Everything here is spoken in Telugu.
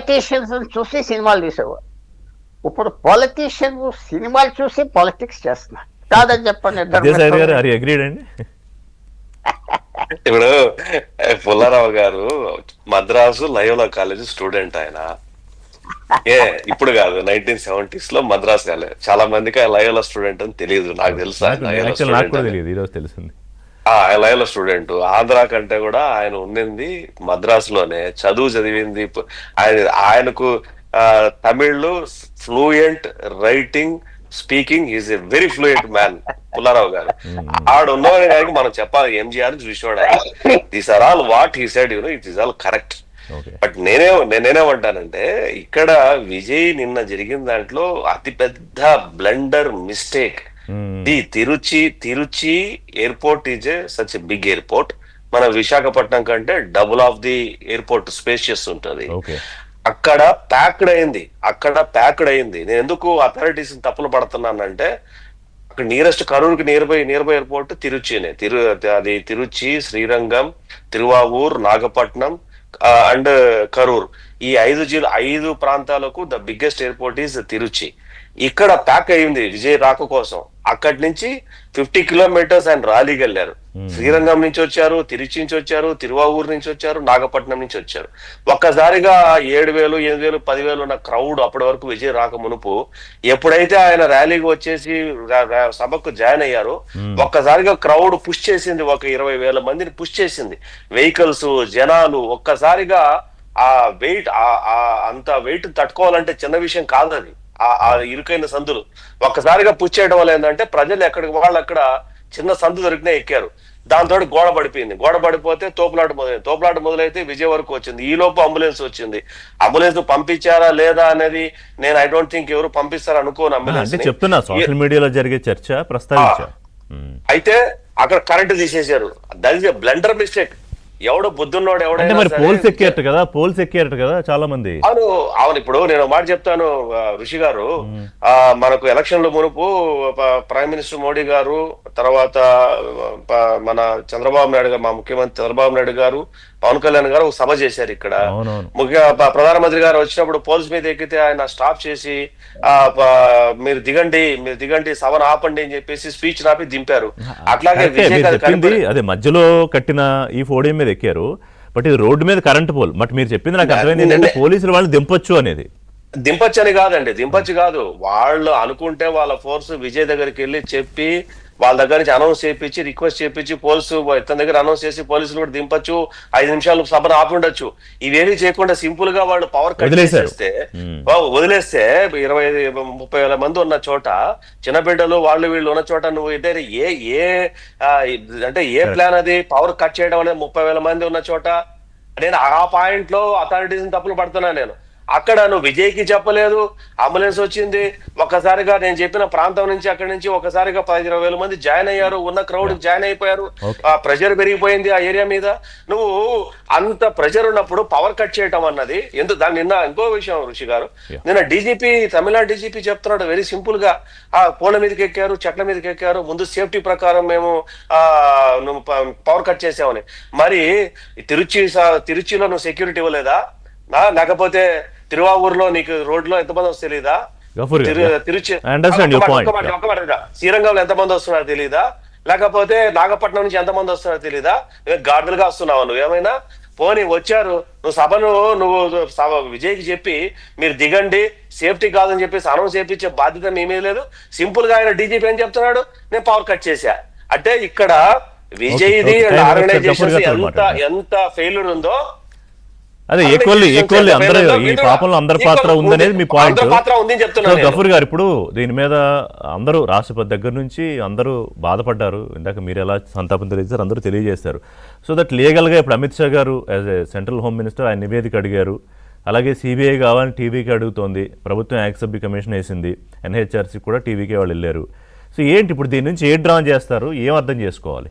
పొలిటీషియన్స్ చూసి సినిమాలు తీసేవారు. ఇప్పుడు పొలిటీషియన్ సినిమాలు చూసి పాలిటిక్స్ చేస్తున్నారు. కాదని చెప్పండి. ఇప్పుడు పుల్లారావు గారు మద్రాసు లయోలా కాలేజ్ స్టూడెంట్ ఆయన. ఇప్పుడు కాదు, 1970s లో మద్రాస్ కాలేజ్. చాలా మందికి లయోలా స్టూడెంట్ అని తెలియదు. నాకు తెలుసా లయోలా స్టూడెంట్. ఆంధ్ర కంటే కూడా ఆయన ఉండింది మద్రాసులోనే, చదువు చదివింది. ఆయనకు తమిళ్లో fluent, writing, speaking, is a very fluent man Pullarao గారు. ఆడు ఉన్నవాడి గారికి మనం చెప్పాలి, ఎంజీఆర్ చూసేవాడు. These are all what he said, it is all correct. But నేనేమంటానంటే, ఇక్కడ విజయ్ నిన్న జరిగిన దాంట్లో అతి పెద్ద blunder mistake. The Tiruchi airport is a such a big airport. మన విశాఖపట్నం కంటే double of the airport spacious ఉంటుంది. అక్కడ ప్యాక్డ్ అయింది. నేను ఎందుకు అథారిటీస్ తప్పులు పడుతున్నానంటే, అక్కడ నియరెస్ట్ కరూర్కి నియర్ బై ఎయిర్పోర్ట్ తిరుచినే. అది తిరుచి, శ్రీరంగం, తిరువావూర్, నాగపట్నం అండ్ కరూర్. ఈ 5 ప్రాంతాలకు the biggest airport is Trichy. ఇక్కడ ప్యాక్ అయింది విజయ్ రాక కోసం. అక్కడి నుంచి 50 కిలోమీటర్స్ ఆయన ర్యాలీకి వెళ్ళారు. శ్రీరంగం నుంచి వచ్చారు, తిరుచి నుంచి వచ్చారు, తిరువావూరు నుంచి వచ్చారు, నాగపట్నం నుంచి వచ్చారు. ఒక్కసారిగా 7,000, 8,000, 10,000 ఉన్న క్రౌడ్ అప్పటి వరకు విజయ్ రాక మునుపు, ఎప్పుడైతే ఆయన ర్యాలీకి వచ్చేసి సభకు జాయిన్ అయ్యారో ఒక్కసారిగా క్రౌడ్ పుష్ చేసింది. ఒక 20,000 మందిని పుష్ చేసింది. వెహికల్స్, జనాలు. ఒక్కసారిగా ఆ వెయిట్, అంత వెయిట్ తట్టుకోవాలంటే చిన్న విషయం కాదు అది. ఆ ఇరుకైన సందులు ఒక్కసారిగా పుష్ చేయడం వల్ల ఏంటంటే, ప్రజలు ఎక్కడికి వాళ్ళు అక్కడ చిన్న సందు దొరికినా ఎక్కారు. దాంతో గోడ పడిపోయింది. గోడ పడిపోతే తోపులాట మొదలైతే విజయ్ వరకు వచ్చింది. ఈ లోపు అంబులెన్స్ వచ్చింది. అంబులెన్స్ పంపించారా లేదా అనేది నేను ఐ డోంట్ థింక్ ఎవరు పంపిస్తారు అనుకోను. అంబులెన్స్ చెప్తున్నా, సోషల్ మీడియాలో జరిగే చర్చ ప్రస్తావించారు. అయితే అక్కడ కరెంట్ తీసేశారు. That is a blunder mistake. ఎవడో బుద్ధున్నోడు ఎవడైనా పోల్స్ ఎక్కారట కదా చాలా మంది. అవును. ఇప్పుడు నేను మాట చెప్తాను ఋషి గారు, మనకు ఎలక్షన్ల మునుపు ప్రైమ్ మినిస్టర్ మోడీ గారు, తర్వాత మన చంద్రబాబు నాయుడు గారు, మా ముఖ్యమంత్రి చంద్రబాబు నాయుడు గారు, పవన్ కళ్యాణ్ గారు ఒక సభ చేశారు ఇక్కడ. ముఖ్యంగా ప్రధానమంత్రి గారు వచ్చినప్పుడు పోల్స్ మీద ఎక్కితే ఆయన స్టాప్ చేసి మీరు దిగండి సభను ఆపండి అని చెప్పేసి స్పీచ్ ఆపి దింపారు. అట్లాగే అదే మధ్యలో కట్టిన ఈ ఫోడియం మీద ఎక్కారు. బట్ ఇది రోడ్డు మీద కరెంట్ పోల్. బట్ మీరు చెప్పింది నాకు అర్థమైంది ఏంటంటే, పోలీసులు వాళ్ళు దింపొచ్చు అనేది. దింపచ్చు అని కాదండి, దింపచ్చు కాదు. వాళ్ళు అనుకుంటే వాళ్ళ ఫోర్స్ విజయ్ దగ్గరికి వెళ్ళి చెప్పి, వాళ్ళ దగ్గర నుంచి అనౌన్స్ చేయించి, రిక్వెస్ట్ చేయించి, పోలీసు ఇతని దగ్గర అనౌన్స్ చేసి పోలీసులు కూడా దింపచ్చు, 5 నిమిషాలు సభను ఆపి ఉండొచ్చు. ఇవేమీ చేయకుండా సింపుల్ గా వాళ్ళు పవర్ కట్ చేసేస్తే, వదిలేస్తే 20-30 మంది ఉన్న చోట, చిన్న బిడ్డలు వాళ్ళు వీళ్ళు ఉన్న చోట, నువ్వు ఇద్దరు ఏ ప్లాన్ అది? పవర్ కట్ చేయడం అనేది 30,000 మంది ఉన్న చోట. నేను ఆ పాయింట్ లో అథారిటీస్ తప్పులు పడుతున్నాను నేను. అక్కడ నువ్వు విజయ్కి చెప్పలేదు, అంబులెన్స్ వచ్చింది. ఒక్కసారిగా నేను చెప్పిన ప్రాంతం నుంచి అక్కడి నుంచి ఒకసారిగా 10-20 మంది జాయిన్ అయ్యారు. ఉన్న క్రౌడ్ జాయిన్ అయిపోయారు. ప్రెషర్ పెరిగిపోయింది ఆ ఏరియా మీద. నువ్వు అంత ప్రెషర్ ఉన్నప్పుడు పవర్ కట్ చేయటం అన్నది ఎందుకు? దాన్ని నిన్న ఇంకో విషయం ఋషి గారు, నిన్న తమిళనాడు డీజీపీ చెప్తున్నాడు వెరీ సింపుల్ గా, పోల మీదకి ఎక్కారు, చెట్ల మీదకి ఎక్కారు, ముందు సేఫ్టీ ప్రకారం మేము పవర్ కట్ చేసామని. మరి తిరుచిలో నువ్వు సెక్యూరిటీ ఇవ్వలేదా? లేకపోతే తిరువావూరులో నీకు రోడ్లో ఎంతమంది వస్తే తెలీదా? శ్రీరంగంలో ఎంతమంది వస్తున్నారో తెలీదా? లేకపోతే నాగపట్నం నుంచి ఎంతమంది వస్తున్నారో తెలీదా? గార్డులుగా వస్తున్నావు నువ్వేమైనా? పోనీ వచ్చారు, నువ్వు విజయ్కి చెప్పి మీరు దిగండి, సేఫ్టీ కాదని చెప్పేసి అనౌన్స్ చేయించే బాధ్యత మీ మీద లేదు. సింపుల్ గా ఆయన డీజీపీ ఏం చెప్తున్నాడు, నేను పవర్ కట్ చేశా. అంటే ఇక్కడ విజయ్ది ఆర్గనైజేషన్ ఎంత ఫెయిల్యూర్ ఉందో, అదే ఈక్వల్లీ అందరూ ఈ పాపంలో అందరి పాత్ర ఉందనేది మీ పాయింట్. గఫూర్ గారు, ఇప్పుడు దీని మీద అందరూ రాష్ట్రపతి దగ్గర నుంచి అందరూ బాధపడ్డారు. ఇందాక మీరు ఎలా సంతాపం తెలియజేశారు, అందరూ తెలియజేస్తారు. సో దట్ లీగల్గా ఇప్పుడు అమిత్ షా గారు as a central home minister ఆయన నివేదిక అడిగారు. అలాగే సిబిఐ కావాలని టీవీకి అడుగుతోంది. ప్రభుత్వం యాక్సెప్ట్ కమిషన్ వేసింది. ఎన్హెచ్ఆర్సీ కూడా టీవీకి వాళ్ళు వెళ్ళారు. సో ఏంటి ఇప్పుడు దీని నుంచి ఏ డ్రా చేస్తారు, ఏం అర్థం చేసుకోవాలి?